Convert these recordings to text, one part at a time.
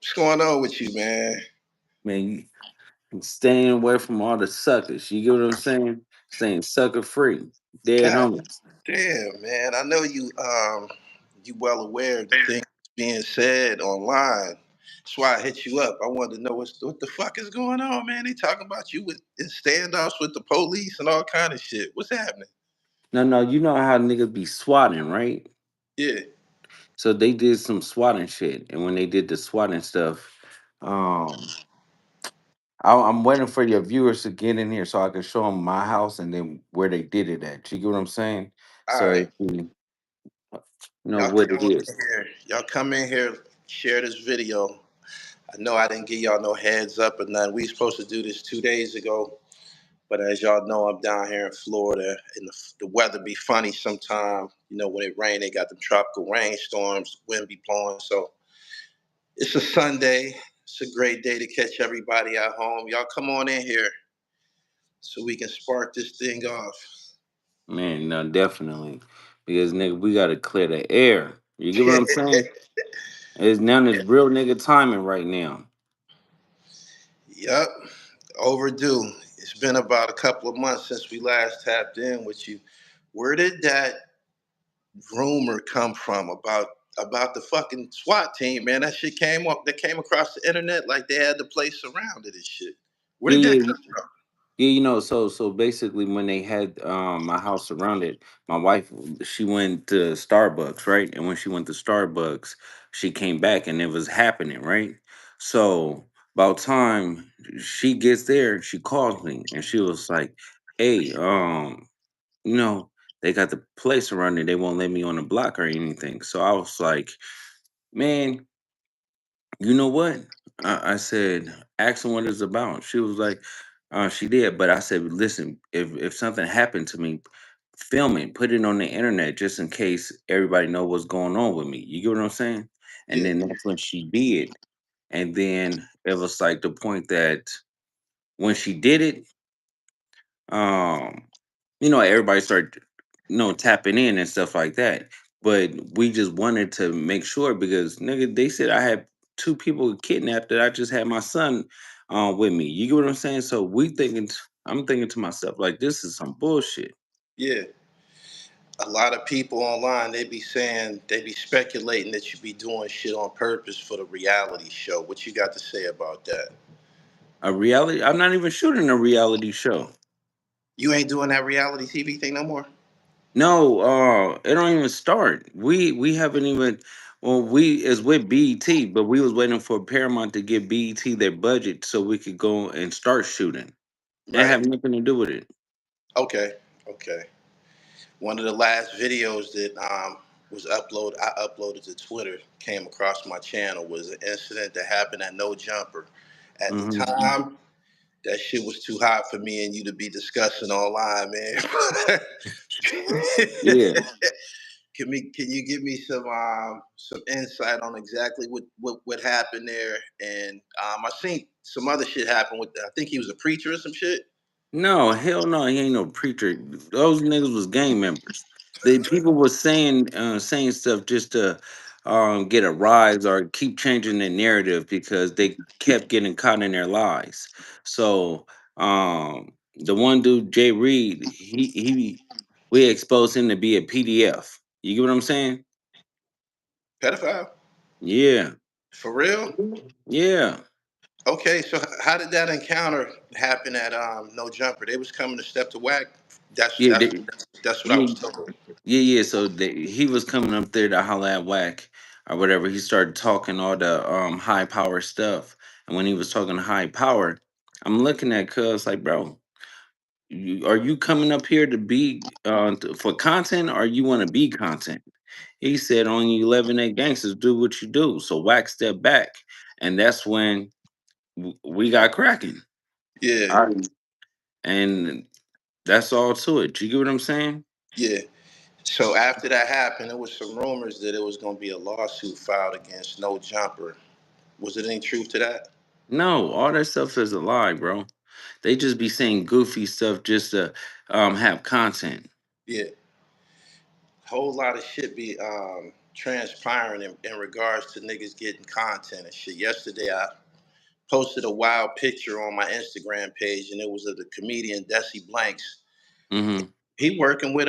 What's going on with you, man? Man, you staying away from all the suckers. You get what I'm saying? Staying sucker free. Dead God homies. damn, man. I know you well aware of the things being said online. That's why I hit you up. I wanted to know what the fuck is going on, man. They talking about you in standoffs with the police and all kind of shit. What's happening? No, you know how niggas be swatting, right? Yeah. So they did some swatting shit. And when they did the swatting stuff, um, I'm waiting for your viewers to get in here so I can show them my house and then where they did it at. You get what I'm saying? All So right. if you know Y'all what come it on is. in here. Y'all come in here, share this video. I know I didn't give y'all no heads up or nothing. We supposed to do this 2 days ago. But as y'all know, I'm down here in Florida, and the weather be funny sometimes. You know, when it rain, they got them tropical rainstorms, wind be blowing. So it's a Sunday. It's a great day to catch everybody at home. Y'all come on in here so we can spark this thing off. Man, no, definitely. Because nigga, we gotta clear the air. You get what I'm saying? It's now this real nigga timing right now. Yep, overdue. It's been about a couple of months since we last tapped in with you. Where did that rumor come from about the fucking SWAT team, man? That shit came up. That came across the internet like they had the place surrounded and shit. Where Yeah, did that yeah, come from? yeah. So basically, when they had my house surrounded, my wife she went to Starbucks, right? And when she went to Starbucks, she came back and it was happening, right? So about time she gets there, she calls me and she was like, "Hey, you know, they got the place surrounded. They won't let me on the block or anything." So I was like, "Man, you know what?" I said, ask them what it's about. She was like, she did. But I said, listen, if something happened to me, film it, put it on the internet just in case everybody know what's going on with me. You get what I'm saying? And Yeah, then that's when she did. And then it was like the point that when she did it, um, everybody started, tapping in and stuff like that. But we just wanted to make sure because nigga, they said I had two people kidnapped that I just had my son with me. You get what I'm saying? So I'm thinking to myself, like, this is some bullshit. yeah. A lot of people online, they be speculating that you be doing shit on purpose for the reality show. What you got to say about that? A reality, I'm not even shooting a reality show. You ain't doing that reality TV thing no more. No, it don't even start. We haven't even well, we is with BET, but we was waiting for Paramount to give BET their budget so we could go and start shooting. It Right. have nothing to do with it. Okay. Okay. One of the last videos that I uploaded to Twitter, came across my channel, was an incident that happened at No Jumper. At the Hmm. time, that shit was too hot for me and you to be discussing online, man. Yeah. Can you give me some insight on exactly what happened there? And I seen some other shit happen with, I think he was a preacher or some shit. No, hell no, he ain't no preacher. Those niggas was gang members. The people was saying stuff just to get a rise or keep changing the narrative because they kept getting caught in their lies. So the one dude, Jay Reed, he we exposed him to be a PDF. You get what I'm saying? Pedophile? Yeah. For real? Yeah. Okay, so how did that encounter happen at No Jumper? They was coming to step to Wack. That's Yeah, that's that's what I was yeah. told. Yeah. So he was coming up there to holla at Wack or whatever. He started talking all the high power stuff, and when he was talking high power, I'm looking at Cuz like, bro, are you coming up here to be for content, or you want to be content? He said, "Only 11A gangsters do what you do." So Wack stepped back, and that's when we got cracking. Yeah, All right. And that's all to it. You get what I'm saying? yeah. So after that happened, there was some rumors that it was going to be a lawsuit filed against No Jumper. Was there any truth to that? No, all that stuff is a lie, bro. They just be saying goofy stuff just to have content. Yeah, whole lot of shit be. transpiring in regards to niggas getting content and shit. Yesterday, I posted a wild picture on my Instagram page, and it was of the comedian Desi Blanks. Mm-hmm. He working with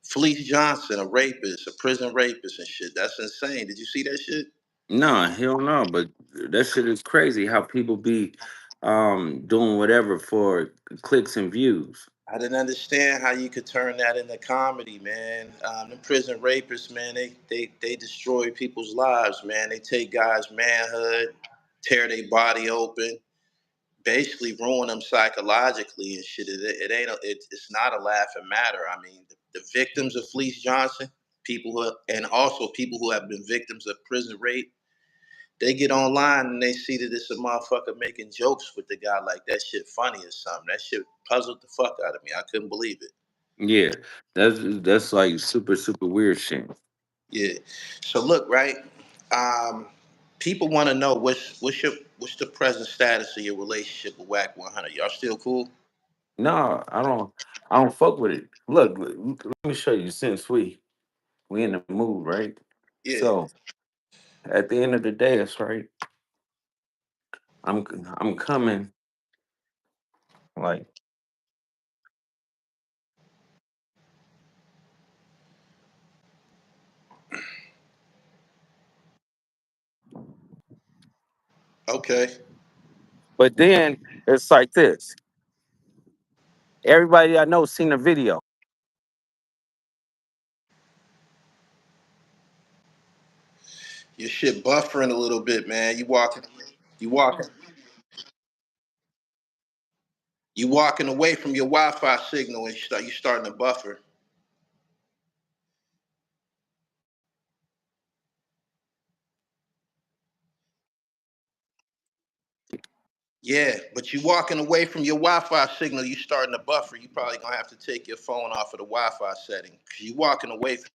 Felice Johnson, a rapist, a prison rapist and shit. That's insane. Did you see that shit? Nah, hell no. But that shit is crazy how people be doing whatever for clicks and views. I didn't understand how you could turn that into comedy, man. The prison rapists, man, they destroy people's lives, man. They take guys' manhood, tear their body open, basically ruin them psychologically and shit. It ain't. It's not a laughing matter. I mean, the victims of Fleece Johnson, people who, and also people who have been victims of prison rape, they get online and they see that it's a motherfucker making jokes with the guy like that shit funny or something. That shit puzzled the fuck out of me. I couldn't believe it. Yeah, that's like super super weird shit. Yeah. So look, right? Um, People want to know what's the present status of your relationship with Wack 100. Y'all still cool? No, I don't fuck with it. Look, let me show you. Since we in the mood, right? Yeah. So at the end of the day, it's right. I'm I'm coming like, Okay. but then it's like this. Everybody I know seen the video. Your shit buffering a little bit, man. You walking, you walking away from your Wi-Fi signal and you starting to buffer. Yeah, but you walking away from your Wi-Fi signal, you starting to buffer. You probably gonna have to take your phone off of the Wi-Fi setting. Cause you walking away from.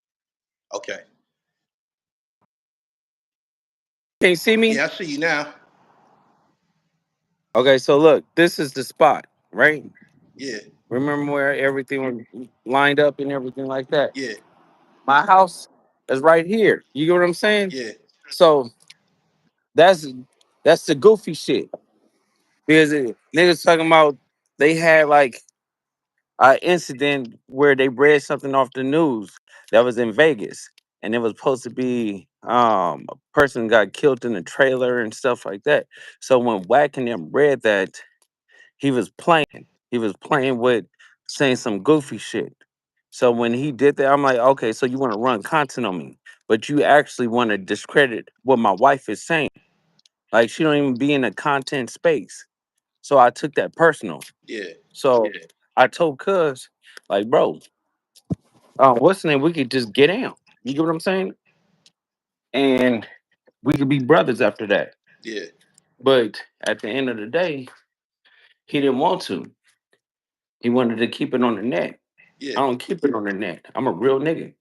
Okay. Can't see me? Yeah, I see you now. Okay, so look, this is the spot, right? Yeah, Remember where everything was lined up and everything like that? yeah, My house is right here. You get what I'm saying? yeah, So that's that's the goofy shit. Because niggas talking about they had like an incident where they read something off the news that was in Vegas, and it was supposed to be a person got killed in a trailer and stuff like that. So when Wack and them read that, he was playing. He was playing with saying some goofy shit. So when he did that, I'm like, okay, so you want to run content on me, but you actually want to discredit what my wife is saying. Like she don't even be in a content space. So I took that personal. yeah, So I told Cuz, like, bro, what's the name? We could just get out. You get what I'm saying? And we could be brothers after that. yeah, But at the end of the day, he didn't want to. He wanted to keep it on the net. yeah. I don't keep it on the net. I'm a real nigga.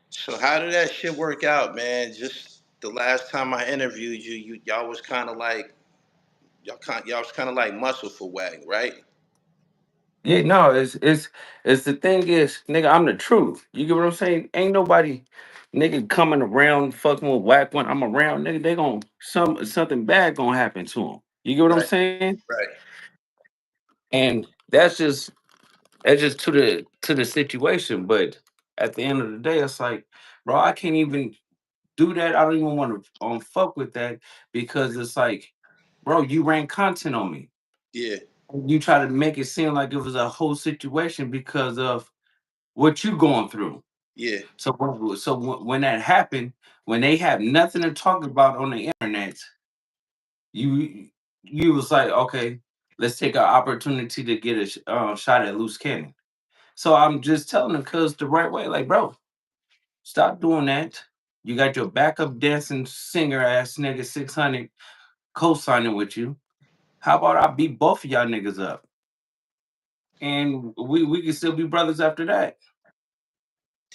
So how did that shit work out, man? Just the last time I interviewed you, y'all was kind of like y'all was kind of like muscle for Wack, right? Yeah, no, it's the thing is, nigga, I'm the truth. You get what I'm saying? Ain't nobody nigga coming around fucking with Whack when I'm around, nigga. They gon' something bad gonna happen to them. You get what I'm Right, saying? right. And that's just to the situation. But at the end of the day, it's like, bro, I can't even do that. I don't even want to fuck with that because it's like, bro, you ran content on me. Yeah, You try to make it seem like it was a whole situation because of what you going through. yeah, So when that happened, when they have nothing to talk about on the internet, you you was like, okay, let's take an opportunity to get a shot at Luce Cannon. So I'm just telling them, cuz the right way, like, bro, stop doing that. You got your backup dancing singer ass nigga 600 co-signing with you. How about I beat both of y'all niggas up, and we can still be brothers after that.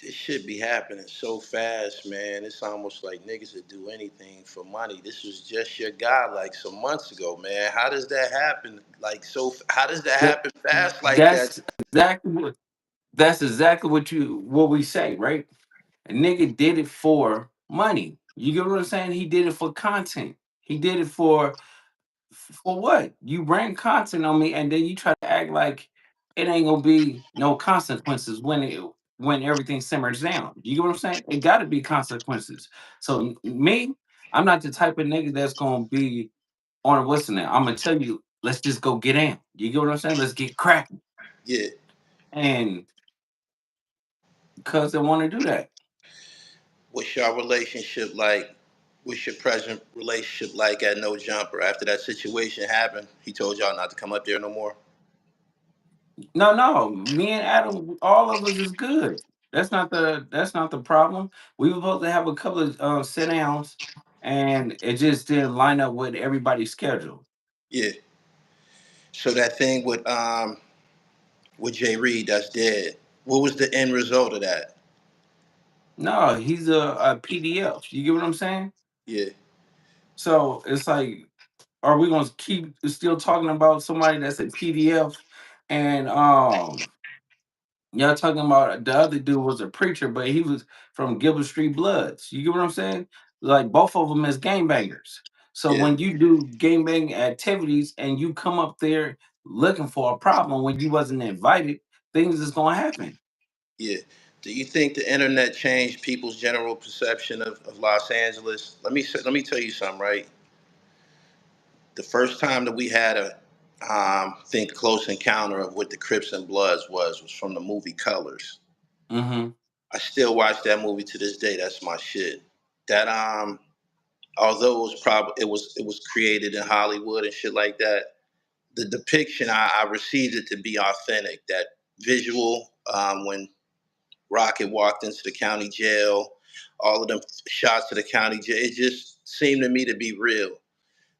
this shit be happening so fast, man. It's almost like niggas would do anything for money. This was just your guy like some months ago, man. How does that happen? Like how does that That, happen fast like that? that's exactly what that's exactly what we say, right? A nigga did it for money. You get what I'm saying? He did it for content. He did it for what? You bring content on me, and then you try to act like it ain't gonna be no consequences when everything simmers down. You get what I'm saying? It got to be consequences. So me, I'm not the type of nigga that's gonna be on what's in there. I'm gonna tell you, let's just go get in. You get what I'm saying? Let's get cracking. Yeah. And because they want to do that. What's your relationship like? What's your present relationship like at No Jumper? After that situation happened, he told y'all not to come up there no more. No, no. Me and Adam, all of us is good. That's not the problem. We were supposed to have a couple of sit downs, and it just didn't line up with everybody's schedule. Yeah. So that thing with Jay Reed, that's dead. What was the end result of that? No, he's a PDF. You get what I'm saying? Yeah. So it's like, are we gonna keep still talking about somebody that's a PDF? And y'all talking about the other dude was a preacher, but he was from Gilbert Street Bloods. You get what I'm saying? Like both of them is gangbangers. So Yeah. when you do gangbang activities and you come up there looking for a problem when you wasn't invited, things is gonna happen. Yeah. Do you think the internet changed people's general perception of Los Angeles? Let me tell you something, right? The first time that we had a think close encounter of what the Crips and Bloods was from the movie Colors. Hmm. I still watch that movie to this day. That's my shit. That although it was created in Hollywood and shit like that, the depiction I received it to be authentic. That visual when Rocket walked into the county jail, all of them shots to the county jail, it just seemed to me to be real.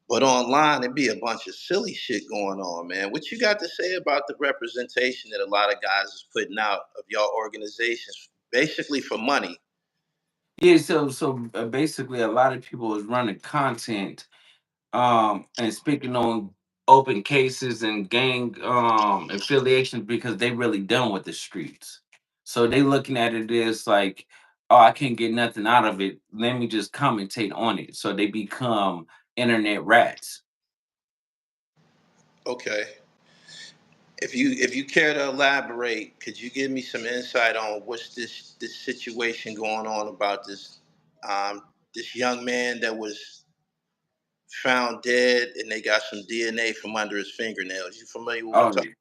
But online, it'd be a bunch of silly shit going on, man. What you got to say about the representation that a lot of guys is putting out of y'all organizations, basically for money? Yeah, so basically a lot of people is running content and speaking on open cases and gang affiliations because they really done with the streets. So they looking at it as like, oh, I can't get nothing out of it, let me just commentate on it, so they become internet rats. Okay. If you care to elaborate, could you give me some insight on what's this situation going on about this young man that was found dead and they got some DNA from under his fingernails? You familiar with what I'm Oh talking?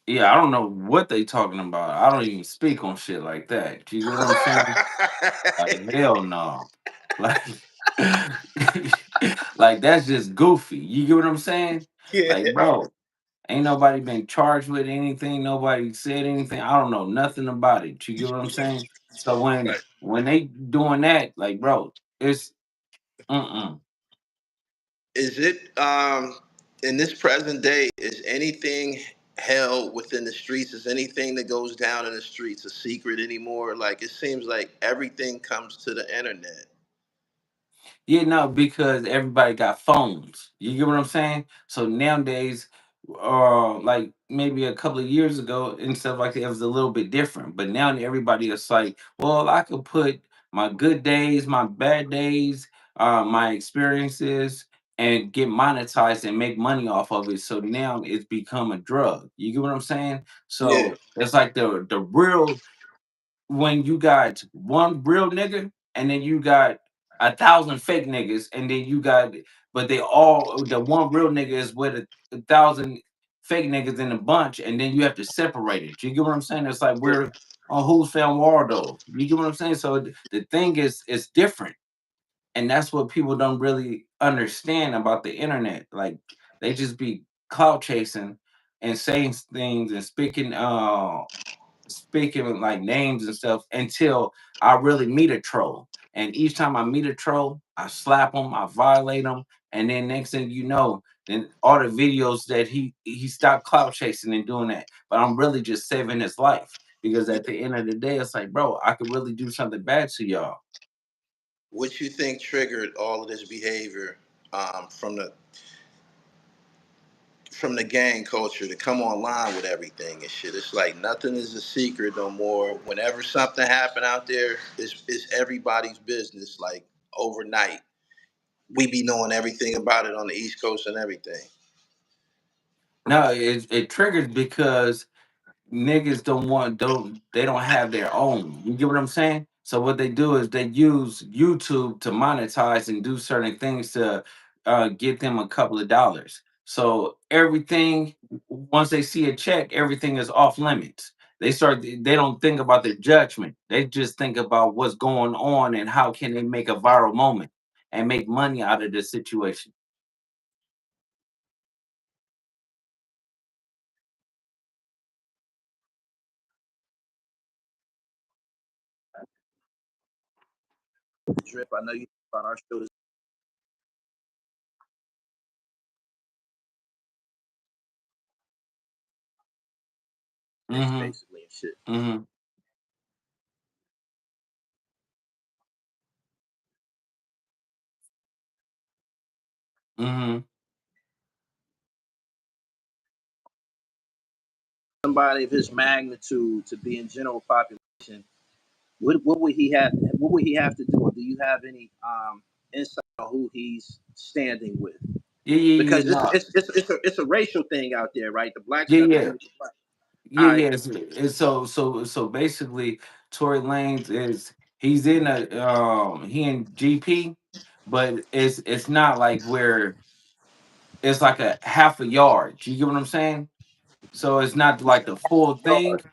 yeah, I don't know what they talking about. I don't even speak on shit like that. Do you get what I'm saying? Like hell no. Like like that's just goofy. You get what I'm saying? Yeah. Like bro, ain't nobody been charged with anything. Nobody said anything. I don't know nothing about it. You get what I'm saying? So Right. when they doing that, like bro, it's mm-mm. Is it in this present day? Is anything held within the streets? Is anything that goes down in the streets a secret anymore? Like it seems like everything comes to the internet. Yeah, no, because everybody got phones. You get what I'm saying? So nowadays, like maybe a couple of years ago and stuff like that, it was a little bit different. But now everybody is like, well, I could put my good days, my bad days, my experiences, and get monetized and make money off of it. So now it's become a drug. You get what I'm saying? Yeah. So it's like the real when you got one real nigga and then you got 1,000 fake niggas and then you got but they all the one real nigga is with a thousand fake niggas in a bunch and then you have to separate it. You get what I'm saying? It's like Yeah. we're on Who's Found Waldo. You get what I'm saying? So the thing is different. And that's what people don't really understand about the internet. Like they just be clout chasing and saying things and speaking with like names and stuff until I really meet a troll. And each time I meet a troll, I slap him, I violate him, and then next thing you know, then all the videos that he stopped cloud chasing and doing that. But I'm really just saving his life because Yeah. at the end of the day, it's like, bro, I could really do something bad to y'all. What you think triggered all of this behavior from the from the gang culture to come online with everything and shit. It's like nothing is a secret no more. Whenever something happen out there, it's everybody's business. Like overnight, we be knowing everything about it on the East Coast and everything. No, it triggers because niggas don't have their own. You get what I'm saying? So what they do is they use YouTube to monetize and do certain things to get them a couple of dollars. So everything once they see a check, everything is off limits. They don't think about their judgment. They just think about what's going on and how can they make a viral moment and make money out of the situation. Drip, I know you on our show. Mhm. Basically and shit. Mhm. Mhm. Somebody of his magnitude to be in general population, what would he have? What would he have to do? Or do you have any insight on who he's standing with? Yeah, yeah, yeah. Because No. it's a racial thing out there, right? The blacks Yeah, got to do yeah. with the black. Yeah, All right, yeah. It's so basically, Tory Lanez is he's in a he in GP, but it's not like where it's like a half a yard. You get what I'm saying? So it's not you like said the half full a thing. yard.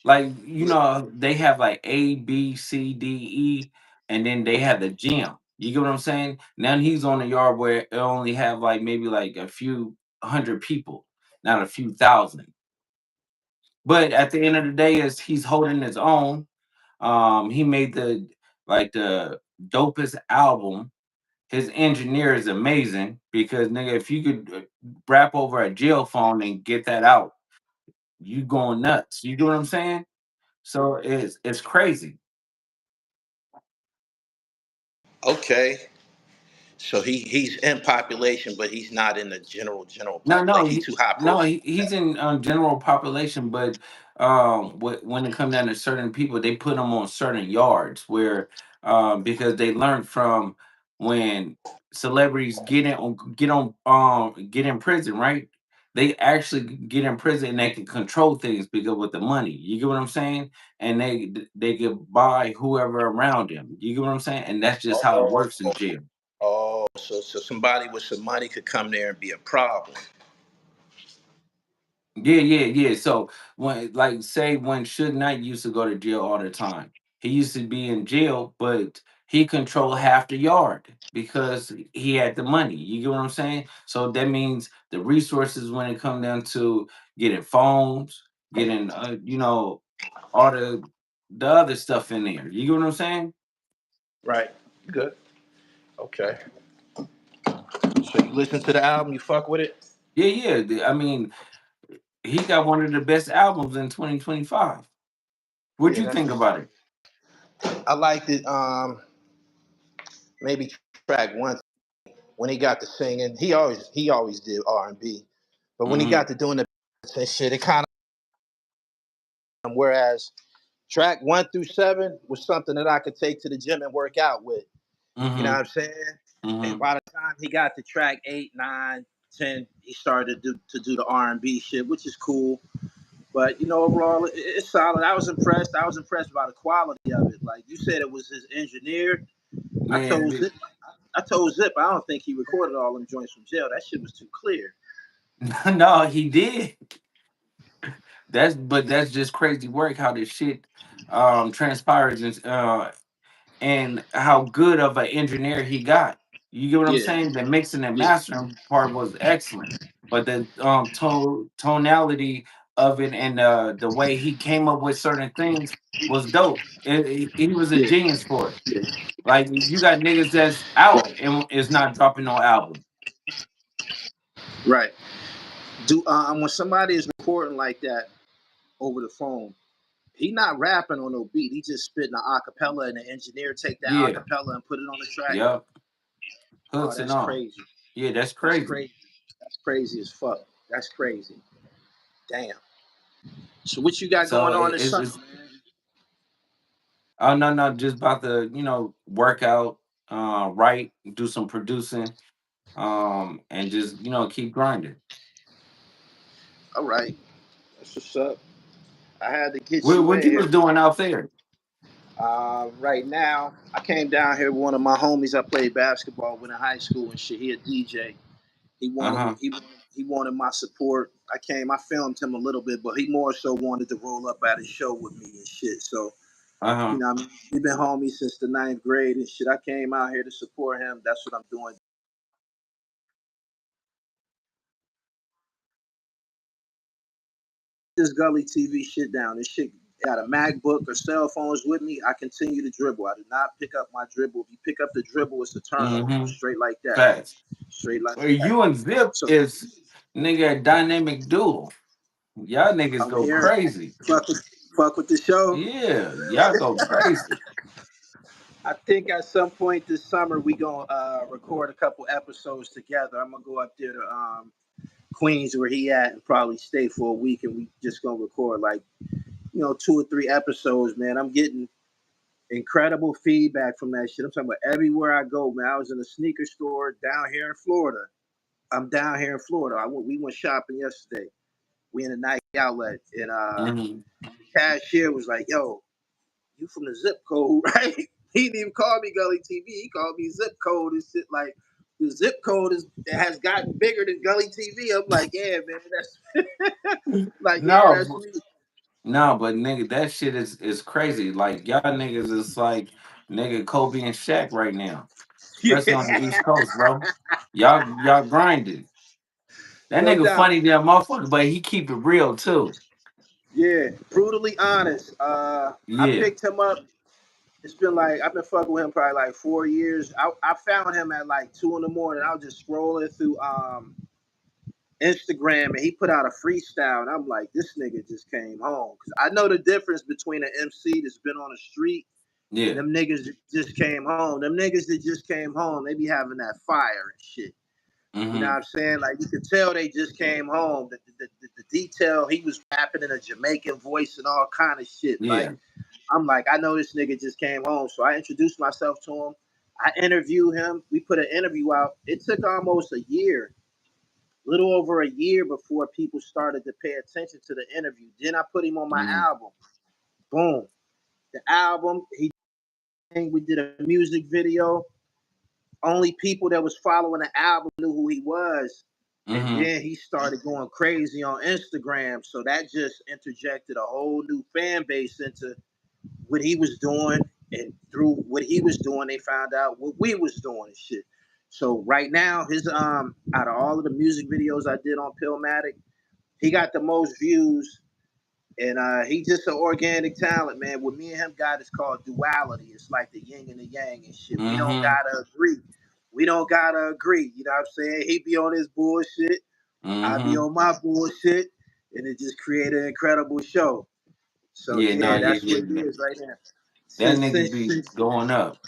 Like Yeah. they have like A, B, C, D, E, and then they have the gym. You get what I'm saying? Now he's on a yard where it only have like maybe like a few hundred people, not a few thousand. But at the end of the day, is he's holding his own. He made the dopest album. His engineer is amazing because nigga, if you could rap over a jail phone and get that out, you going nuts. You get what I'm saying? So it's crazy. Okay. So he's in population, but he's not in the general No, pop. no, Like he too high he's in general population, but when it comes down to certain people, they put them on certain yards where because they learned from when celebrities get in prison, right? They actually get in prison and they can control things because with the money, you get what I'm saying, and they can buy whoever around them. You get what I'm saying, and that's just how it profile. works in jail. So somebody with some money could come there and be a problem. Yeah, yeah, yeah. So when like say when Suge Knight used to go to jail all the time. He used to be in jail, but he controlled half the yard because he had the money. You get what I'm saying? So that means the resources when it come down to getting phones, getting all the other stuff in there. You get what I'm saying? Right. Good. Okay. So you listen to the album, you fuck with it. Yeah, yeah. I mean, he got one of the best albums in 2025. What'd Yeah, you that's think what's about it? up. I liked it. Maybe track one when he got to singing. He always did R&B, but when he Mm-hmm. got to doing the and shit, it kind of. Whereas track 1 through 7 was something that I could take to the gym and work out with. You know what Mm-hmm. I'm saying? And Mm-hmm. by the time he got to track 8, 9, 10, he started to do the R&B shit, which is cool. But overall, it's solid. I was impressed. I was impressed by the quality of it. Like you said, it was his engineer. I told Man, Zip, I told Zip, I don't think he recorded all them joints from jail. That shit was too clear. no, he did. That's just crazy work how this shit transpires and how good of an engineer he got. You get what I'm Yeah, saying? The mixing and yeah, mastering part was excellent, but the tonality of it and the way he came up with certain things was dope. He was a yeah, genius for it. yeah. Like you got niggas that's out and is not dropping no album. Right. Do when somebody is recording like that over the phone, he not rapping on no beat. He just spitting an acapella, and the engineer take that Yeah, acapella and put it on the track. yep, Oh, hooks and that's all. crazy. Yeah, that's That's crazy. crazy. That's crazy as fuck. That's crazy. Damn. So what you got So going on this summer, it's man? oh no, no, just about to, work out, write, do some producing, and just, keep grinding. All right. That's what's up. I had to get What you what in you was here. doing out there? Right now, I came down here with one of my homies I played basketball with in high school and shit. He a DJ. He wanted me. Uh-huh. He wanted my support. I came. I filmed him a little bit, but he more so wanted to roll up at his show with me and shit. So Uh-huh. I mean, we've been homies since the ninth grade and shit. I came out here to support him. That's what I'm doing. This Gully TV shit down. This shit got a MacBook or cell phones with me. I continue to dribble. I do not pick up my dribble. If you pick up the dribble, it's a turnover. Mm-hmm. Straight like that. Facts. Straight like Well, that. you and Zip So is nigga a dynamic duo. Y'all niggas I'm go here. crazy. Fuck with, fuck with the show. Yeah, y'all go crazy. I think at some point this summer we gonna record a couple episodes together. I'm gonna go up there to Queens where he at and probably stay for a week, and we just gonna record like 2 or 3 episodes. Man, I'm getting incredible feedback from that shit. I'm talking about everywhere I go, man. I was in a sneaker store down here in Florida. I'm down here in Florida. We went shopping yesterday. We in a Nike outlet, and Mm-hmm. the cashier was like, "Yo, you from the zip code, right?" He didn't even call me Gully TV. He called me zip code and shit. Like the zip code has gotten bigger than Gully TV. I'm like, yeah, man, that's like, yeah, that's No, me. no, but nigga, that shit is crazy. Like y'all niggas is like nigga Kobe and Shaq right now, especially on the East Yeah, Coast, bro. Y'all grinding. That no nigga doubt. funny damn motherfucker, but he keep it real too. Yeah, brutally honest. I Yeah, picked him up. It's been like I've been fucking with him probably like 4 years. I found him at like 2 in the morning. I was just scrolling through Instagram and he put out a freestyle and I'm like, this nigga just came home. Cause I know the difference between an MC that's been on the street and yeah. them niggas that just came home. Them niggas that just came home, they be having that fire and shit. You know what Mm-hmm. I'm saying? Like you could tell they just came home. The detail, he was rapping in a Jamaican voice and all kind of shit. Like Yeah. I'm like, I know this nigga just came home. So I introduced myself to him. I interviewed him. We put an interview out. It took almost a year, little over a year before people started to pay attention to the interview. Then I put him on my Mm-hmm. album. Boom. The album, we did a music video. Only people that was following the album knew who he was. And Mm-hmm. then he started going crazy on Instagram. So that just interjected a whole new fan base into what he was doing, and through what he was doing, they found out what we was doing and shit. So right now, his out of all of the music videos I did on PILLMATIC, he got the most views, and he just an organic talent, man. What me and him got is called duality. It's like the yin and the yang and shit. We don't Mm-hmm. gotta agree. We don't gotta agree. You know what I'm saying? He be on his bullshit, I be Mm-hmm. on my bullshit, and it just create an incredible show. So Yeah, no, yeah, yeah, that's yeah. what it is right now. That Since nigga since be since going up.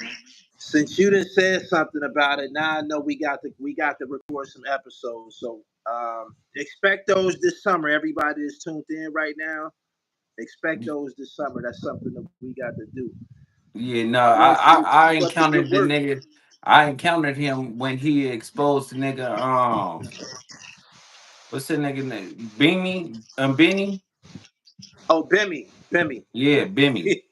since you done said something about it, now I know we got to record some episodes. So expect those this summer. Everybody is tuned in right now. Expect those this summer. That's something that we got to do. Yeah, no, I want you to I keep up the good encountered the work. nigga. I encountered him when he exposed the nigga. What's that nigga name? Beamy, Benny. Oh, Bimmy, Yeah, Bimmy.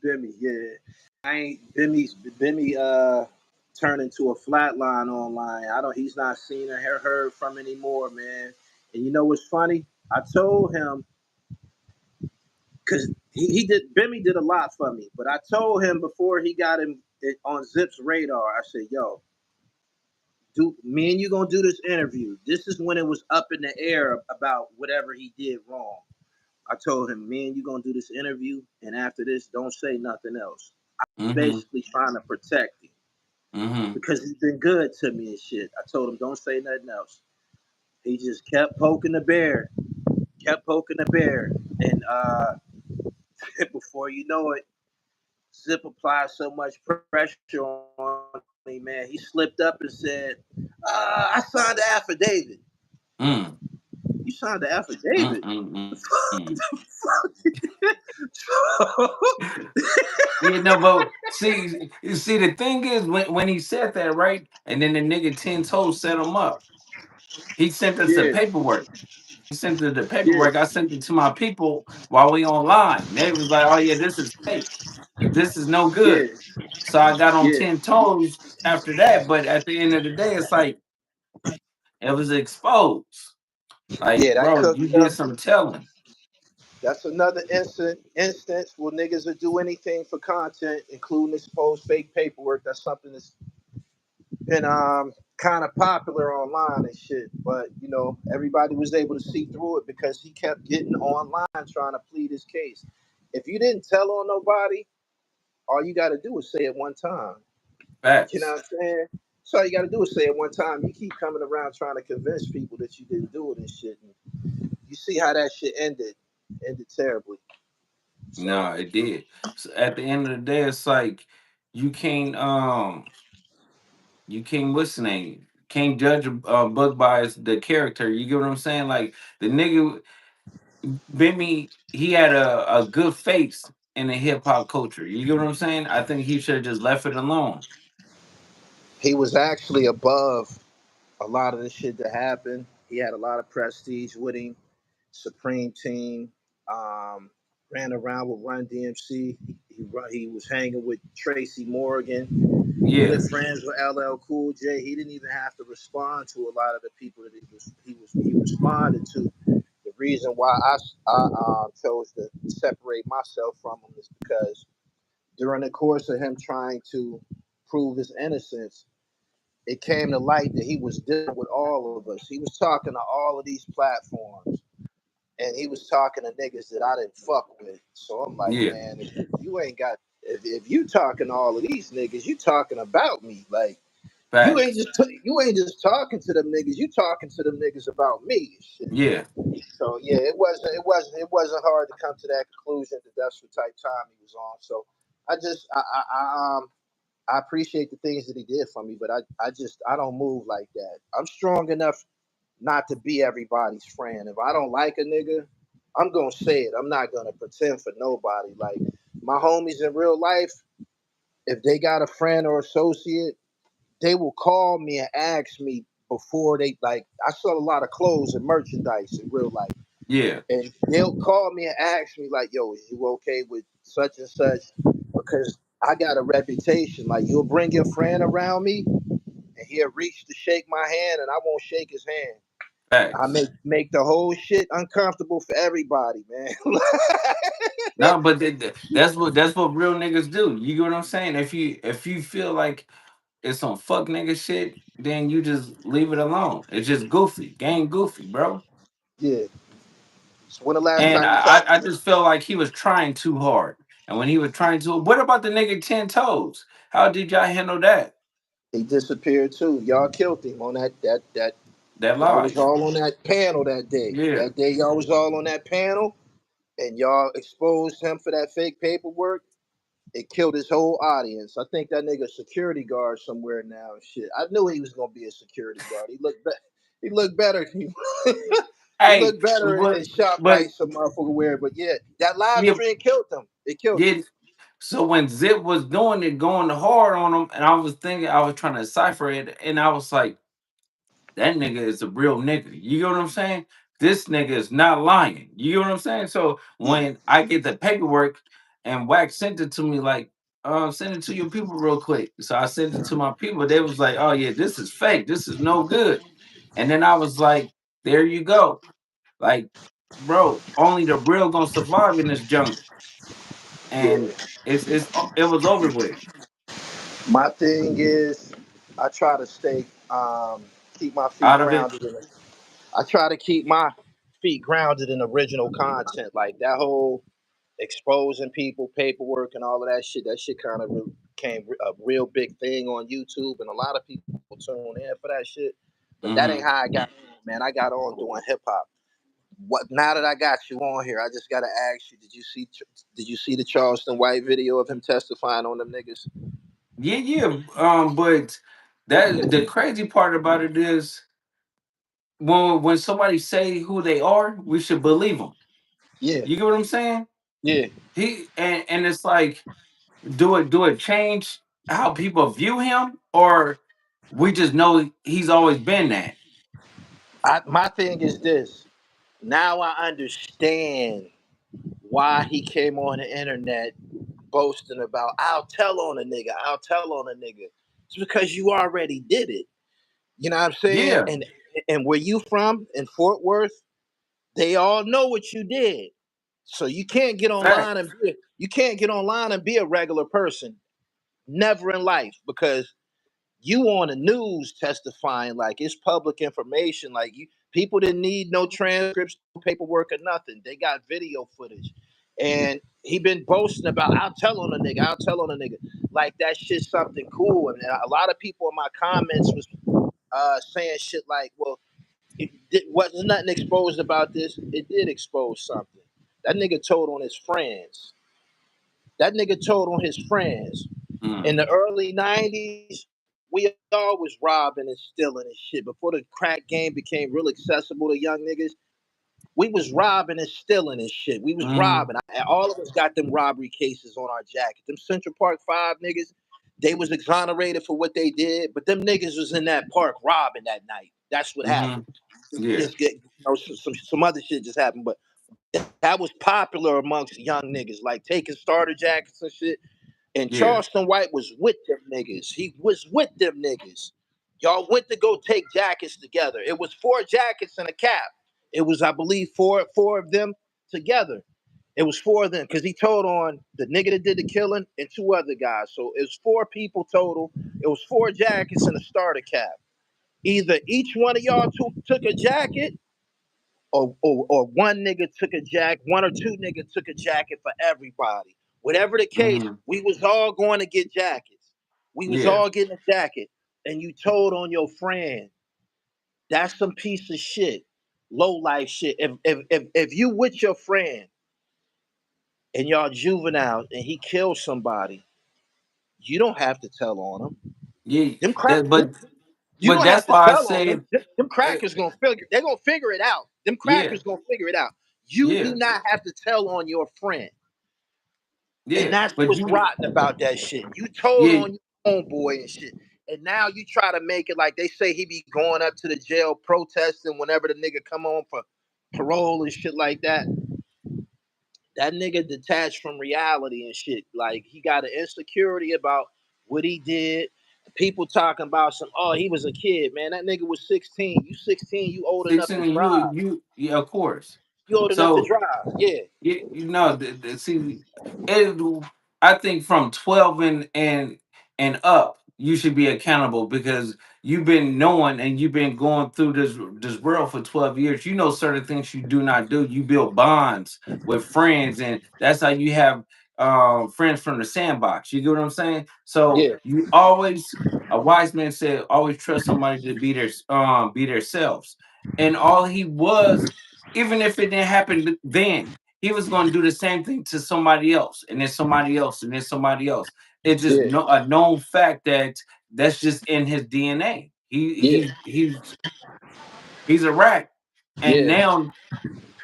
Bimmy. Yeah, I ain't Bimmy. Turned into a flatline online. I don't. He's not seen or heard from anymore, man. And you know what's funny? I told him because he did Bimmy did a lot for me. But I told him before he got him on Zip's radar, I said, "Yo, do me and you gonna do this interview? This is when it was up in the air about whatever he did wrong." I told him, "Me and you gonna do this interview, and after this, don't say nothing else." Mm-hmm. Basically, trying to protect him Mm-hmm. because he's been good to me and shit. I told him, "Don't say nothing else." He just kept poking the bear, kept poking the bear, and before you know it, Zip applied so much pressure on me, man. He slipped up and said, I signed the affidavit. Mm. You signed the affidavit. Mm-mm-mm. So, Yeah, no, but see, you see, the thing is, when he said that, right, and then the nigga 10 toes set him up. He sent us the yeah, paperwork. He sent us the yeah, paperwork. I sent it to my people while we online. They was like, "Oh yeah, this is fake. This is no yeah, good." So I got on yeah, 10 toes after that. But at the end of the day, it's like it was exposed. Like, yeah. That bro, cooked you did up. some telling. That's another instance where niggas will do anything for content, including exposed fake paperwork. That's something that's been kind of popular online and shit. But you know, everybody was able to see through it because he kept getting online trying to plead his case. If you didn't tell on nobody, all you got to do is say it one time. You know Facts. what I'm saying? So all you got to do is say it one time. You keep coming around trying to convince people that you didn't do it and shit. And you see how that shit ended terribly. So No, it did. So at the end of the day, it's like you can't you can't what's the name? Can't judge a book by the character. You get what I'm saying? Like the nigga Bimmy, he had a good face in the hip hop culture. You get what I'm saying? I think he should have just left it alone. he was actually above a lot of the shit that happened. He had a lot of prestige with him. Supreme Team, um, ran around with Run DMC. He was hanging with Tracy Morgan, Yeah, good friends with LL Cool J. He didn't even have to respond to a lot of the people that he responded to. The reason why I chose to separate myself from him is because during the course of him trying to prove his innocence, it came to light that he was dealing with all of us. He was talking to all of these platforms and he was talking to niggas that I didn't fuck with. So I'm like, yeah, man, if you ain't got, if you talking to all of these niggas, you talking about me. Like facts. you ain't just talking to them niggas. You talking to them niggas about me. Shit. Yeah, So yeah, it wasn't hard to come to that conclusion that that's what type time he was on. So I just I appreciate the things that he did for me, but I don't move like that. I'm strong enough not to be everybody's friend. If I don't like a nigga, I'm gonna say it. I'm not gonna pretend for nobody. Like my homies in real life, if they got a friend or associate, they will call me and ask me before they like. I sell a lot of clothes and merchandise in real life, yeah, and they'll call me and ask me like, "Yo, is you okay with such and such?" Because I got a reputation. Like you'll bring your friend around me, and he'll reach to shake my hand, and I won't shake his hand. I facts. make the whole shit uncomfortable for everybody, man. No, but that's what real niggas do. You get what I'm saying? If you feel like it's some fuck nigga shit, then you just leave it alone. It's just goofy, gang goofy, bro. Yeah. So when the last And time you I talked? just felt like he was trying too hard. And when he was trying to, what about the nigga 10 toes? How did y'all handle that? He disappeared too. Y'all killed him on that. That Y'all was live. all on that panel that day. Yeah, That day y'all was all on that panel, and y'all exposed him for that fake paperwork. It killed his whole audience. I think that nigga security guard somewhere now and shit. I knew he was gonna be a security guard. He looked better. He hey, looked better in but ShopRite, some motherfucker wear. But yeah, that live yeah, stream killed him. It killed him. yeah. So when Zip was doing it, going hard on him, and I was thinking, I was trying to decipher it, and I was like, that nigga is a real nigga. You get what I'm saying? This nigga is not lying. You get what I'm saying? So Yeah, when I get the paperwork and Wack sent it to me, like, send it to your people real quick. So I sent it to my people. They was like, oh yeah, this is fake. This is no good. And then I was like, there you go. Like, bro, only the real gonna survive in this junk. yeah. And it was over with. My thing is, I try to keep my feet Out of it. grounded I try to keep my feet grounded in original content, like that whole exposing people, paperwork, and all of that shit. That shit kind of became a real big thing on YouTube, and a lot of people tune in for that shit. But that ain't Hmm. how I got on, man. I got on doing hip hop. What now that I got you on here, I just gotta ask you: Did you see the Charleston White video of him testifying on them niggas? Yeah, yeah. But that the crazy part about it is when somebody say who they are, we should believe them. Yeah, You get what I'm saying? yeah. And it's like, do it change how people view him, or we just know he's always been that? My thing is this. Now I understand why he came on the internet boasting about I'll tell on a nigga, I'll tell on a nigga. It's because you already did it. You know what I'm saying? Yeah, And where you from in Fort Worth, they all know what you did. So you can't get fact. online and you can't get online and be a regular person. Never in life, because you on the news testifying like it's public information. Like you people didn't need no transcripts, no paperwork or nothing. They got video footage. And he been boasting about I'll tell on a nigga, I'll tell on a nigga. Like that shit's something cool. And a lot of people in my comments was saying shit like, well, wasn't nothing exposed about this. It did expose something. That nigga told on his friends. That nigga told on his friends. In Mm, the early 90s, we all was robbing and stealing and shit. Before the crack game became real accessible to young niggas, we was robbing and stealing and shit. We was mm, robbing. All of us got them robbery cases on our jacket. Them Central Park 5 niggas, they was exonerated for what they did, but them niggas was in that park robbing that night. That's what mm-hmm. happened. Yeah, Just get, some other shit just happened, but that was popular amongst young niggas, like taking starter jackets and shit. And yeah. Charleston White was with them niggas. He was with them niggas. Y'all went to go take jackets together. It was 4 jackets and a cap. It was, I believe, four of them together. It was 4 of them because he told on the nigga that did the killing and 2 other guys. So it was 4 people total. It was 4 jackets and a starter cap. Either each one of y'all took a jacket, or one nigga took a jacket, 1 or 2 niggas took a jacket for everybody. Whatever the case, Mm-hmm. we was all going to get jackets. We was Yeah, all getting a jacket. And you told on your friend. That's some piece of shit. Low life shit. If you with your friend and y'all juvenile and he kills somebody, you don't have to tell on him. yeah. Them crack That, You but don't have that's to why I tell on them. said, Them uh, crackers gonna figure. They're gonna figure it out. Them yeah, crackers gonna figure it out. You do yeah, not have to tell on your friend, and yeah. that's But what's you, rotten about that shit. You told yeah, on your own boy and shit, and now you try to make it like they say he be going up to the jail protesting whenever the nigga come on for parole and shit like that. That nigga detached from reality and shit. Like he got an insecurity about what he did. People talking about some, oh, he was a kid, man. That nigga was 16. You 16, you old enough to 16, drive. yeah, of course. You old enough to So drive. Yeah. you know, see, it, I think from 12 and up, you should be accountable because you've been knowing and you've been going through this world for 12 years. You know certain things you do not do. You build bonds with friends, and that's how you have friends from the sandbox. You get what I'm saying? So Yeah. you always, a wise man said, always trust somebody to be themselves. And all he was, even if it didn't happen then, he was going to do the same thing to somebody else, and then somebody else, and then somebody else. It's just Yeah. no, a known fact that that's just in his DNA. Yeah. He's a rat, and Yeah. now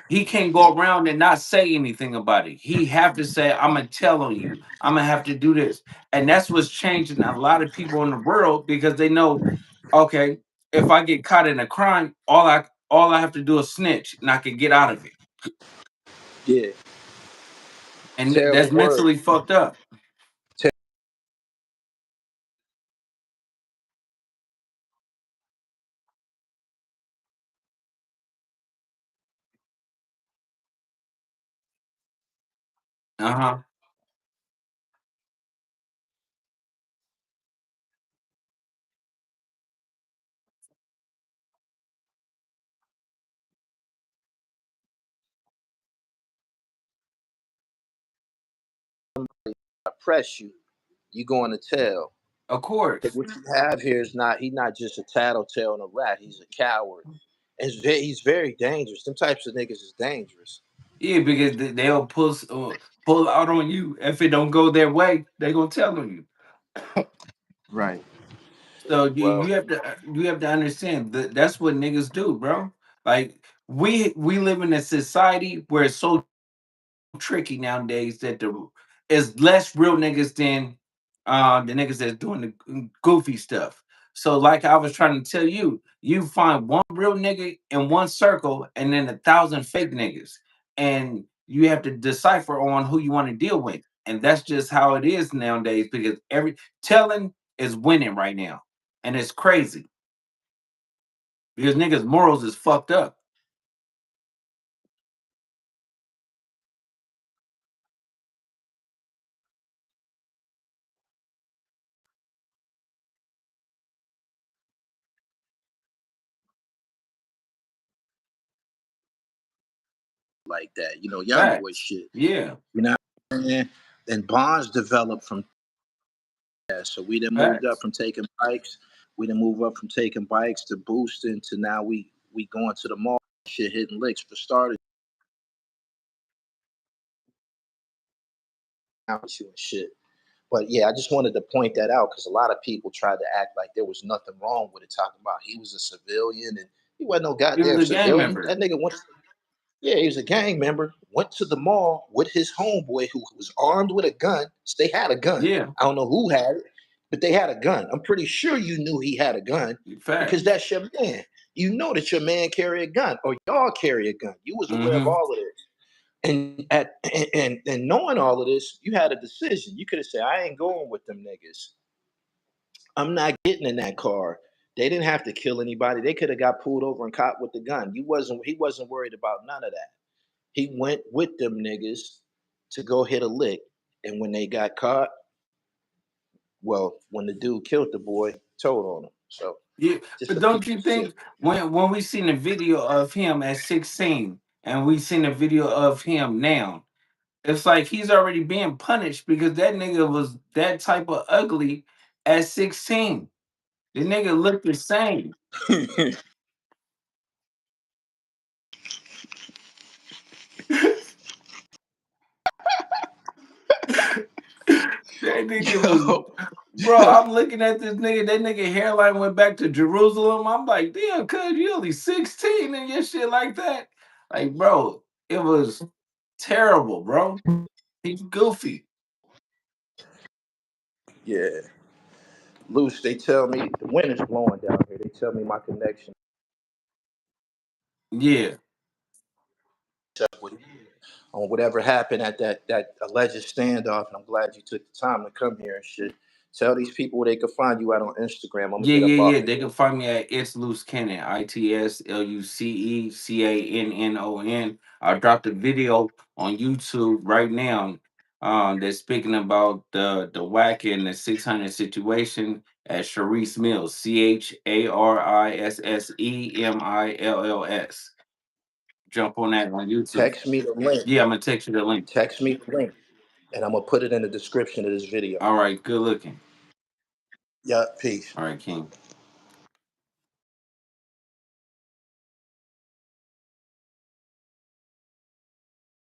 he can't go around and not say anything about it. He have to say, "I'm gonna tell on you. I'm gonna have to do this," and that's what's changing a lot of people in the world because they know, okay, if I get caught in a crime, all I have to do is snitch, and I can get out of it. Yeah. And Terrible that's word. mentally fucked up. Uh-huh. I press you, you going to tell. Of But course. what you have here is not, he's not just a tattletale and a rat. He's a coward. He's very dangerous. Them types of niggas is dangerous. Yeah, because they'll pull out on you if it don't go their way. They gonna tell on you. Right. So Well, you have to understand that that's what niggas do, bro. Like we live in a society where it's so tricky nowadays that the is less real niggas than the niggas that's doing the goofy stuff. So like I was trying to tell you, you find one real nigga in one circle and then 1,000 fake niggas, and you have to decipher on who you want to deal with, and that's just how it is nowadays because every telling is winning right now, and it's crazy because niggas morals is fucked up. like that, young boy Facts. shit. Yeah. You know what I'm saying? And bonds developed from that. So we then moved up Facts. from taking bikes. We then moved up from taking bikes to boosting to now we going to the mall, shit hitting licks for starters out you and shit. But yeah, I just wanted to point that out because a lot of people tried to act like there was nothing wrong with it, talking about he was a civilian and he wasn't no He was goddamn a gang civilian. member. That nigga went. Yeah, he was a gang member. Went to the mall with his homeboy who was armed with a gun. So they had a gun. Yeah. I don't know who had it, but they had a gun. I'm pretty sure you knew he had a gun because Facts. that's your man. You know that your man carry a gun or y'all carry a gun. You was aware of Mm-hmm. all of this. And at and knowing all of this, you had a decision. You could have said, I ain't going with them niggas. I'm not getting in that car. They didn't have to kill anybody. They could have got pulled over and caught with the gun. He wasn't worried about none of that. He went with them niggas to go hit a lick. And when they got caught, well, when the dude killed the boy, told on him. So Yeah. just But a don't piece you of shit. think when we seen a video of him at 16 and we seen a video of him now, it's like he's already being punished because that nigga was that type of ugly at 16. The nigga looked the same. That nigga was, Yo, bro. I'm looking at this nigga. That nigga hairline went back to Jerusalem. I'm like, damn, cuz you only 16 and your shit like that. Like, bro, it was terrible, bro. He's goofy. yeah. Luce, they tell me the wind is blowing down here. They tell me my connection Yeah, up with on whatever happened at that alleged standoff. And I'm glad you took the time to come here and shit. Tell these people where they can find you out on Instagram. I'm gonna yeah, get up yeah, off yeah. of They here. can find me at It's Luce Cannon, ITSLUCECANNON. I dropped a video on YouTube right now. That's speaking about the Wack and the 600 situation at Sharice Mills, CHARISSEMILLS. Jump on that on YouTube. Text me the link. Yeah, I'm gonna text you the link. Text me the link, and I'm gonna put it in the description of this video. All right, good looking. Yeah, peace. All right, King.